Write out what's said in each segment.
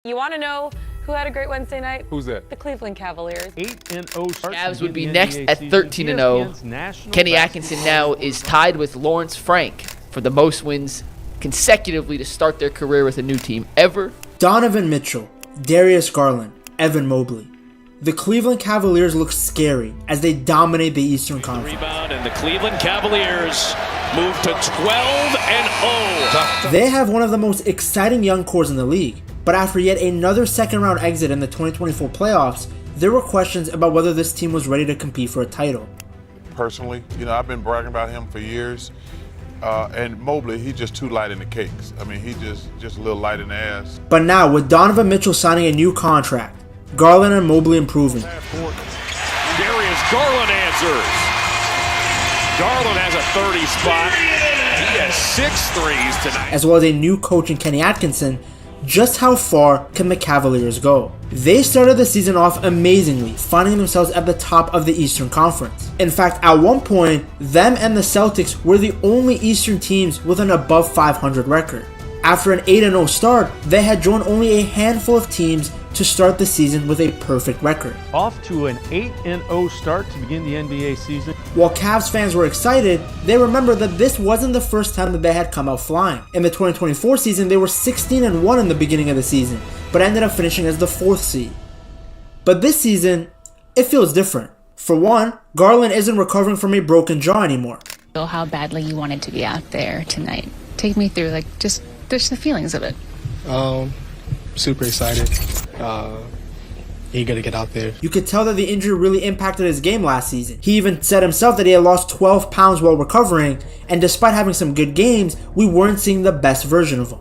You want to know who had a great Wednesday night? Who's that? The Cleveland Cavaliers. 8-0 start. Cavs would be next at 13-0. Kenny Atkinson now is tied with Lawrence Frank for the most wins consecutively to start their career with a new team ever. Donovan Mitchell, Darius Garland, Evan Mobley. The Cleveland Cavaliers look scary as they dominate the Eastern Conference. Rebound, and the Cleveland Cavaliers move to 12-0. They have one of the most exciting young cores in the league, but after yet another second-round exit in the 2024 playoffs, there were questions about whether this team was ready to compete for a title. Personally, I've been bragging about him for years. And Mobley, he's just too light in the cakes. I mean, he just a little light in the ass. But now, with Donovan Mitchell signing a new contract, Garland and Mobley improving. Darius Garland answers. Garland has a 30 spot. He has 6 threes tonight. As well as a new coach in Kenny Atkinson, just how far can the Cavaliers go? They started the season off amazingly, finding themselves at the top of the Eastern Conference. In fact, at one point, them and the Celtics were the only Eastern teams with an above 500 record. After an 8-0 start, they had joined only a handful of teams to start the season with a perfect record. Off to an 8-0 start to begin the NBA season. While Cavs fans were excited, they remembered that this wasn't the first time that they had come out flying. In the 2024 season, they were 16-1 in the beginning of the season, but ended up finishing as the 4th seed. But this season, it feels different. For one, Garland isn't recovering from a broken jaw anymore. How badly you wanted to be out there tonight. Take me through, just the feelings of it. Super excited. Eager to get out there. You could tell that the injury really impacted his game last season. He even said himself that he had lost 12 pounds while recovering, and despite having some good games, we weren't seeing the best version of him.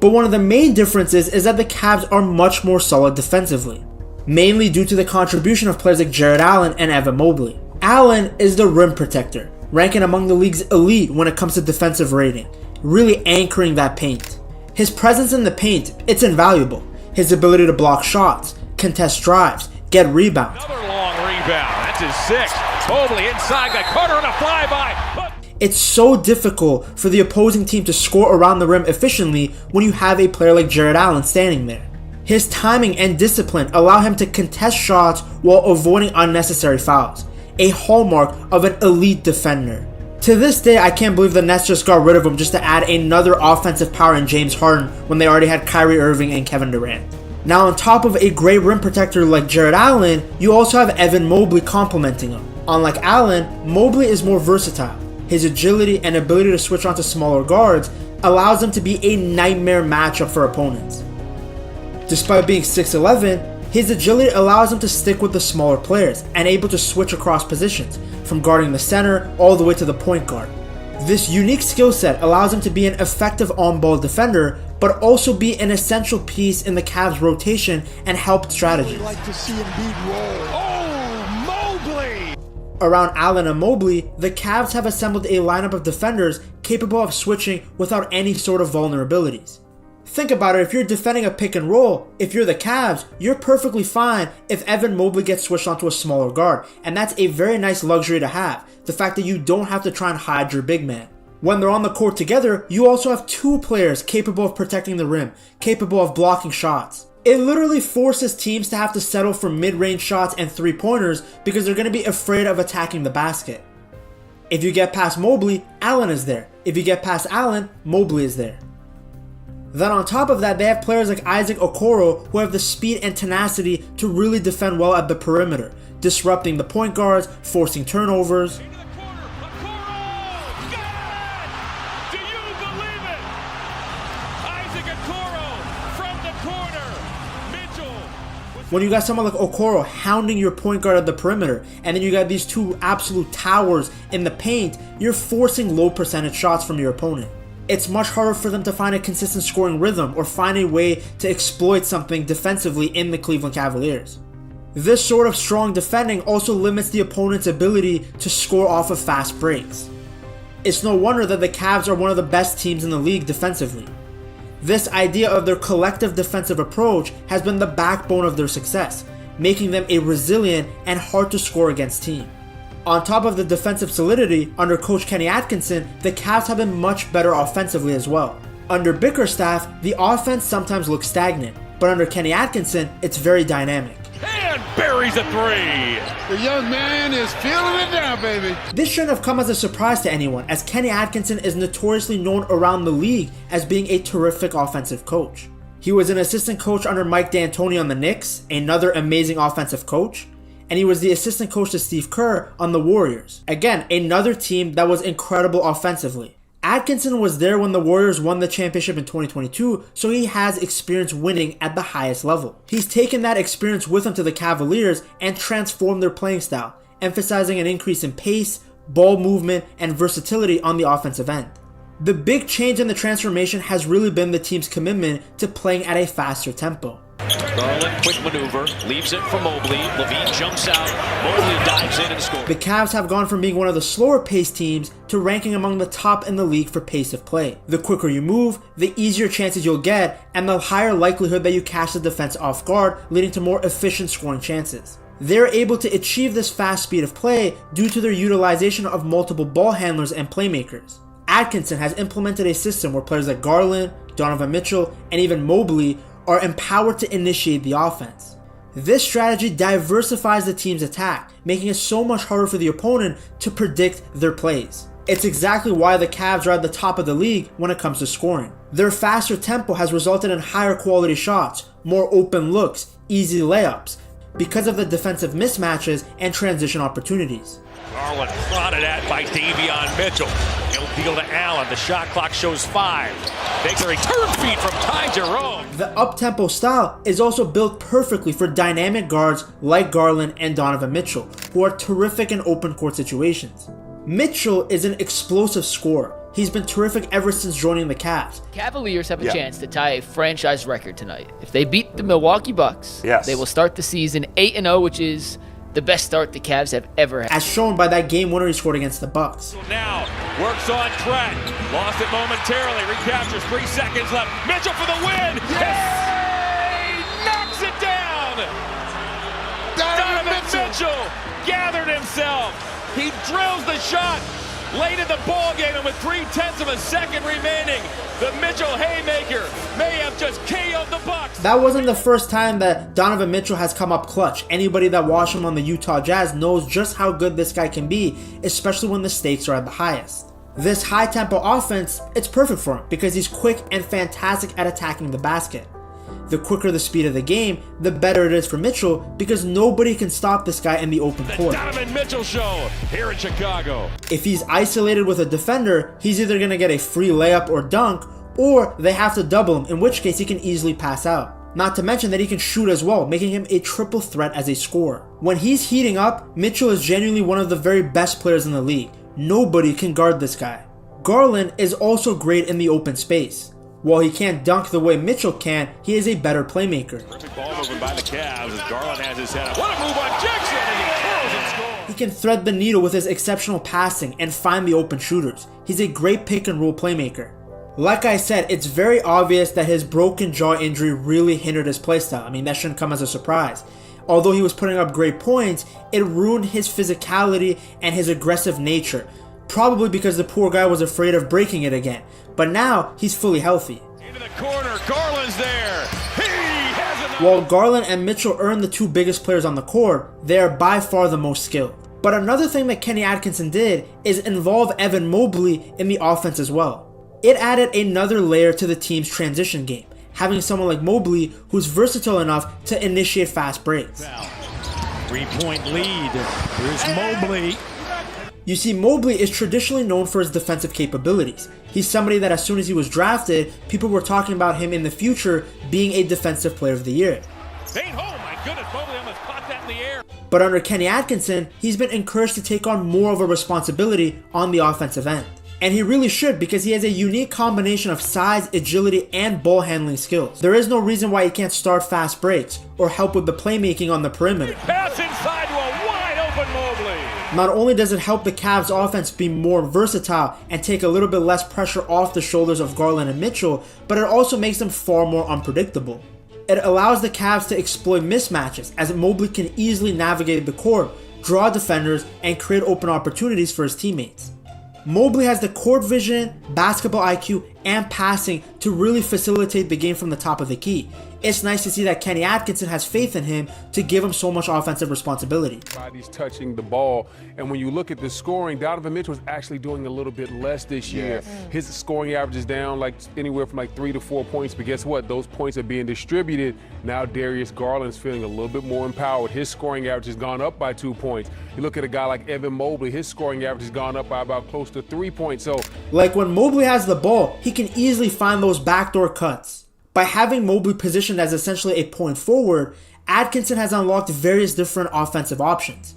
But one of the main differences is that the Cavs are much more solid defensively, mainly due to the contribution of players like Jarrett Allen and Evan Mobley. Allen is the rim protector, ranking among the league's elite when it comes to defensive rating, really anchoring that paint. His presence in the paint, it's invaluable. His ability to block shots, contest drives, get rebounds. Another long rebound. That's his 6th. Mobley inside, got Carter on a flyby. It's so difficult for the opposing team to score around the rim efficiently when you have a player like Jarrett Allen standing there. His timing and discipline allow him to contest shots while avoiding unnecessary fouls, a hallmark of an elite defender. To this day, I can't believe the Nets just got rid of him just to add another offensive power in James Harden when they already had Kyrie Irving and Kevin Durant. Now, on top of a great rim protector like Jarrett Allen, you also have Evan Mobley complementing him. Unlike Allen, Mobley is more versatile. His agility and ability to switch onto smaller guards allows him to be a nightmare matchup for opponents. Despite being 6'11", his agility allows him to stick with the smaller players and able to switch across positions, from guarding the center all the way to the point guard. This unique skill set allows him to be an effective on-ball defender, but also be an essential piece in the Cavs' rotation and help strategy. Like to see Embiid roll. Oh, Mobley! Around Allen and Mobley, the Cavs have assembled a lineup of defenders capable of switching without any sort of vulnerabilities. Think about it, if you're defending a pick and roll, if you're the Cavs, you're perfectly fine if Evan Mobley gets switched onto a smaller guard, and that's a very nice luxury to have, the fact that you don't have to try and hide your big man. When they're on the court together, you also have 2 players capable of protecting the rim, capable of blocking shots. It literally forces teams to have to settle for mid-range shots and 3-pointers because they're going to be afraid of attacking the basket. If you get past Mobley, Allen is there. If you get past Allen, Mobley is there. Then on top of that, they have players like Isaac Okoro who have the speed and tenacity to really defend well at the perimeter, disrupting the point guards, forcing turnovers. When you got someone like Okoro hounding your point guard at the perimeter, and then you got these 2 absolute towers in the paint, you're forcing low percentage shots from your opponent. It's much harder for them to find a consistent scoring rhythm or find a way to exploit something defensively in the Cleveland Cavaliers. This sort of strong defending also limits the opponent's ability to score off of fast breaks. It's no wonder that the Cavs are one of the best teams in the league defensively. This idea of their collective defensive approach has been the backbone of their success, making them a resilient and hard to score against team. On top of the defensive solidity, under coach Kenny Atkinson, the Cavs have been much better offensively as well. Under Bickerstaff, the offense sometimes looks stagnant, But under Kenny Atkinson, it's very dynamic. And buries a three. The young man is feeling it now, baby. This shouldn't have come as a surprise to anyone, as Kenny Atkinson is notoriously known around the league as being a terrific offensive coach. He was an assistant coach under Mike D'Antoni on the Knicks, another amazing offensive coach, and he was the assistant coach to Steve Kerr on the Warriors. Again, another team that was incredible offensively. Atkinson was there when the Warriors won the championship in 2022, so he has experience winning at the highest level. He's taken that experience with him to the Cavaliers and transformed their playing style, emphasizing an increase in pace, ball movement, and versatility on the offensive end. The big change in the transformation has really been the team's commitment to playing at a faster tempo. Garland, quick maneuver, leaves it for Mobley. Levine jumps out. Mobley dives in and scores. The Cavs have gone from being one of the slower paced teams to ranking among the top in the league for pace of play. The quicker you move, the easier chances you'll get, and the higher likelihood that you catch the defense off guard, leading to more efficient scoring chances. They're able to achieve this fast speed of play due to their utilization of multiple ball handlers and playmakers. Atkinson has implemented a system where players like Garland, Donovan Mitchell, and even Mobley are empowered to initiate the offense. This strategy diversifies the team's attack, making it so much harder for the opponent to predict their plays. It's exactly why the Cavs are at the top of the league when it comes to scoring. Their faster tempo has resulted in higher quality shots, more open looks, easy layups, because of the defensive mismatches and transition opportunities. Garland prodded at by Davion Mitchell. He'll deal to Allen. The shot clock shows 5. Takes a return feed from Ty Jerome. The up-tempo style is also built perfectly for dynamic guards like Garland and Donovan Mitchell, who are terrific in open court situations. Mitchell is an explosive scorer. He's been terrific ever since joining the Cavs. Cavaliers have a chance to tie a franchise record tonight. If they beat the Milwaukee Bucks, they will start the season 8-0, which is the best start the Cavs have ever had. As shown by that game winner he scored against the Bucks. Now works on Trent. Lost it momentarily. Recaptures. 3 seconds left. Mitchell for the win. Yay! Knocks it down. Donovan Mitchell gathered himself. He drills the shot late in the ball game, and with 0.3 of a second remaining, the Mitchell haymaker may have just KO'd the Bucks. That wasn't the first time that Donovan Mitchell has come up clutch. Anybody that watched him on the Utah Jazz knows just how good this guy can be, especially when the stakes are at the highest. This high-tempo offense, it's perfect for him because he's quick and fantastic at attacking the basket. The quicker the speed of the game, the better it is for Mitchell because nobody can stop this guy in the open court. The Donovan Mitchell Show here in Chicago. If he's isolated with a defender, he's either going to get a free layup or dunk, or they have to double him, in which case he can easily pass out. Not to mention that he can shoot as well, making him a triple threat as a scorer. When he's heating up, Mitchell is genuinely one of the very best players in the league. Nobody can guard this guy. Garland is also great in the open space. While he can't dunk the way Mitchell can, he is a better playmaker. Perfect ball movement by the Cavs as Garland has his head up. What a move on Jackson, and he curls and scores. He can thread the needle with his exceptional passing and find the open shooters. He's a great pick and roll playmaker. Like I said, it's very obvious that his broken jaw injury really hindered his playstyle. I mean, that shouldn't come as a surprise. Although he was putting up great points, it ruined his physicality and his aggressive nature. Probably because the poor guy was afraid of breaking it again. But now, he's fully healthy. Into the corner, Garland's there. He has enough. While Garland and Mitchell earn the two biggest players on the court, they are by far the most skilled. But another thing that Kenny Atkinson did is involve Evan Mobley in the offense as well. It added another layer to the team's transition game, having someone like Mobley who's versatile enough to initiate fast breaks. 3-point lead. Here's Mobley. You see, Mobley is traditionally known for his defensive capabilities. He's somebody that as soon as he was drafted, people were talking about him in the future being a defensive player of the year. Oh my goodness, Mobley almost caught that in the air. But under Kenny Atkinson, he's been encouraged to take on more of a responsibility on the offensive end. And he really should because he has a unique combination of size, agility, and ball handling skills. There is no reason why he can't start fast breaks or help with the playmaking on the perimeter. Pass inside to a wide open Mobley. Not only does it help the Cavs offense be more versatile and take a little bit less pressure off the shoulders of Garland and Mitchell, but it also makes them far more unpredictable. It allows the Cavs to exploit mismatches as Mobley can easily navigate the court, draw defenders, and create open opportunities for his teammates. Mobley has the court vision, basketball IQ, and passing to really facilitate the game from the top of the key. It's nice to see that Kenny Atkinson has faith in him to give him so much offensive responsibility. He's touching the ball, and when you look at the scoring, Donovan Mitchell is actually doing a little bit less this year. His scoring average is down like anywhere from like 3 to 4 points, but guess what? Those points are being distributed. Now Darius Garland is feeling a little bit more empowered. His scoring average has gone up by 2 points. You look at a guy like Evan Mobley, his scoring average has gone up by about close to 3 points. So, like when Mobley has the ball, he can easily find those backdoor cuts. By having Mobley positioned as essentially a point forward, Atkinson has unlocked various different offensive options.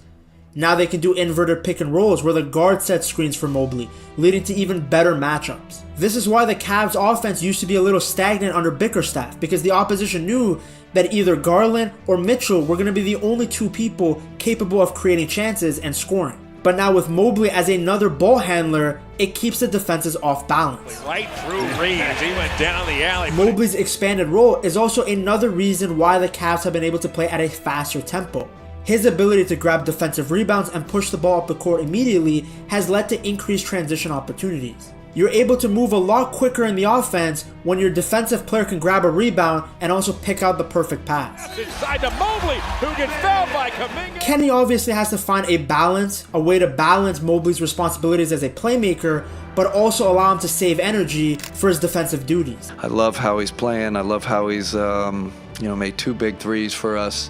Now they can do inverted pick and rolls where the guard sets screens for Mobley, leading to even better matchups. This is why the Cavs offense used to be a little stagnant under Bickerstaff, because the opposition knew that either Garland or Mitchell were going to be the only two people capable of creating chances and scoring. But now with Mobley as another ball handler, it keeps the defenses off balance. Right through Reeves, he went down the alley. Mobley's expanded role is also another reason why the Cavs have been able to play at a faster tempo. His ability to grab defensive rebounds and push the ball up the court immediately has led to increased transition opportunities. You're able to move a lot quicker in the offense when your defensive player can grab a rebound and also pick out the perfect pass. Inside to Mobley, who gets fouled by Kuminga. Kenny obviously has to find a way to balance Mobley's responsibilities as a playmaker, but also allow him to save energy for his defensive duties. I love how he's playing. I love how he's made 2 big threes for us.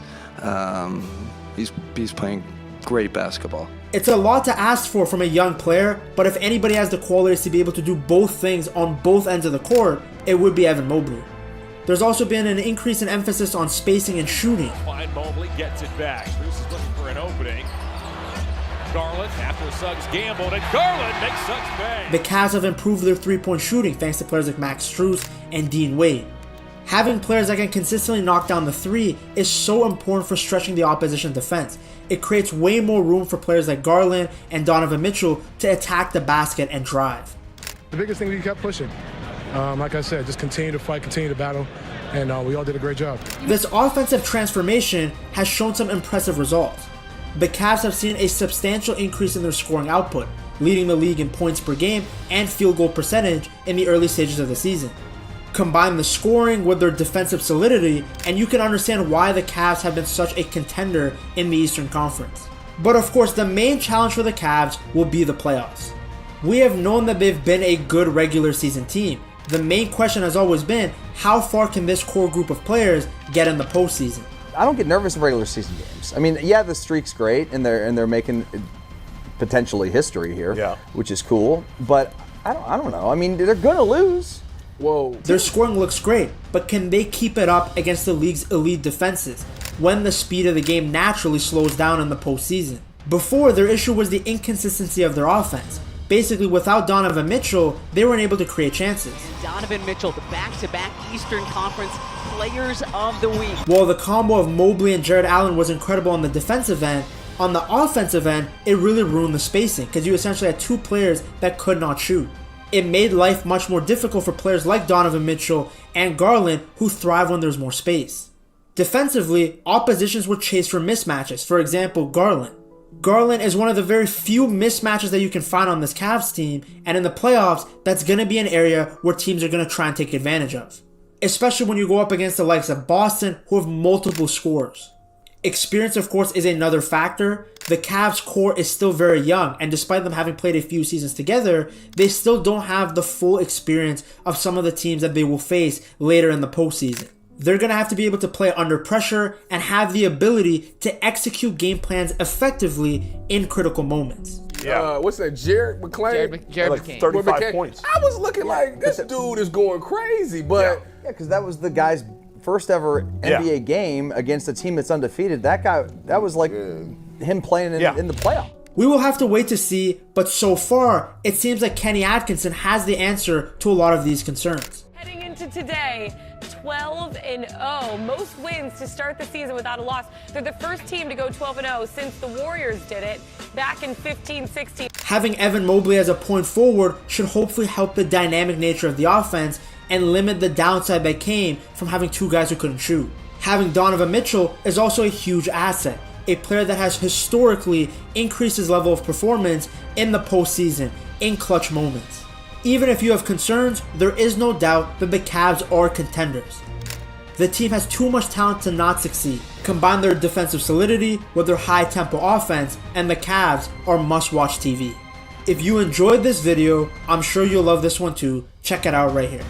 He's playing great basketball. It's a lot to ask for from a young player, but if anybody has the qualities to be able to do both things on both ends of the court, it would be Evan Mobley. There's also been an increase in emphasis on spacing and shooting. Fine, Mobley gets it back. Bruce is looking for an opening. Garland, after Suggs gambled, and Garland makes Suggs pay. The Cavs have improved their three-point shooting thanks to players like Max Strus and Dean Wade. Having players that can consistently knock down the three is so important for stretching the opposition defense. It creates way more room for players like Garland and Donovan Mitchell to attack the basket and drive. The biggest thing, we kept pushing. Like I said, just continue to fight, continue to battle, and we all did a great job. This offensive transformation has shown some impressive results. The Cavs have seen a substantial increase in their scoring output, leading the league in points per game and field goal percentage in the early stages of the season. Combine the scoring with their defensive solidity, and you can understand why the Cavs have been such a contender in the Eastern Conference. But of course, the main challenge for the Cavs will be the playoffs. We have known that they've been a good regular season team. The main question has always been, how far can this core group of players get in the postseason? I don't get nervous in regular season games. I mean, yeah, the streak's great, and they're making potentially history here, which is cool. But I don't know. I mean, they're gonna lose. Whoa. Their scoring looks great, but can they keep it up against the league's elite defenses when the speed of the game naturally slows down in the postseason? Before, their issue was the inconsistency of their offense. Basically, without Donovan Mitchell, they weren't able to create chances. Donovan Mitchell, the back-to-back Eastern Conference Players of the Week. While the combo of Mobley and Jared Allen was incredible on the defensive end, on the offensive end, it really ruined the spacing because you essentially had two players that could not shoot. It made life much more difficult for players like Donovan Mitchell and Garland who thrive when there's more space. Defensively, oppositions would chase for mismatches. For example, Garland. Garland is one of the very few mismatches that you can find on this Cavs team, and in the playoffs, that's going to be an area where teams are going to try and take advantage of. Especially when you go up against the likes of Boston, who have multiple scorers. Experience, of course, is another factor. The Cavs core is still very young, and despite them having played a few seasons together, they still don't have the full experience of some of the teams that they will face later in the postseason. They're going to have to be able to play under pressure and have the ability to execute game plans effectively in critical moments. Yeah. What's that, Jared McClain? Jared like McCain. 35 points. I was looking like, this dude is going crazy, but... Yeah, because that was the guy's first ever NBA game against a team that's undefeated. That guy, that was like him playing in the playoff. We will have to wait to see, but so far, it seems like Kenny Atkinson has the answer to a lot of these concerns. Heading into today, 12-0, most wins to start the season without a loss. They're the first team to go 12-0 since the Warriors did it back in 15-16. Having Evan Mobley as a point forward should hopefully help the dynamic nature of the offense and limit the downside that came from having two guys who couldn't shoot. Having Donovan Mitchell is also a huge asset, a player that has historically increased his level of performance in the postseason in clutch moments. Even if you have concerns, there is no doubt that the Cavs are contenders. The team has too much talent to not succeed. Combine their defensive solidity with their high-tempo offense, and the Cavs are must-watch TV. If you enjoyed this video, I'm sure you'll love this one too. Check it out right here.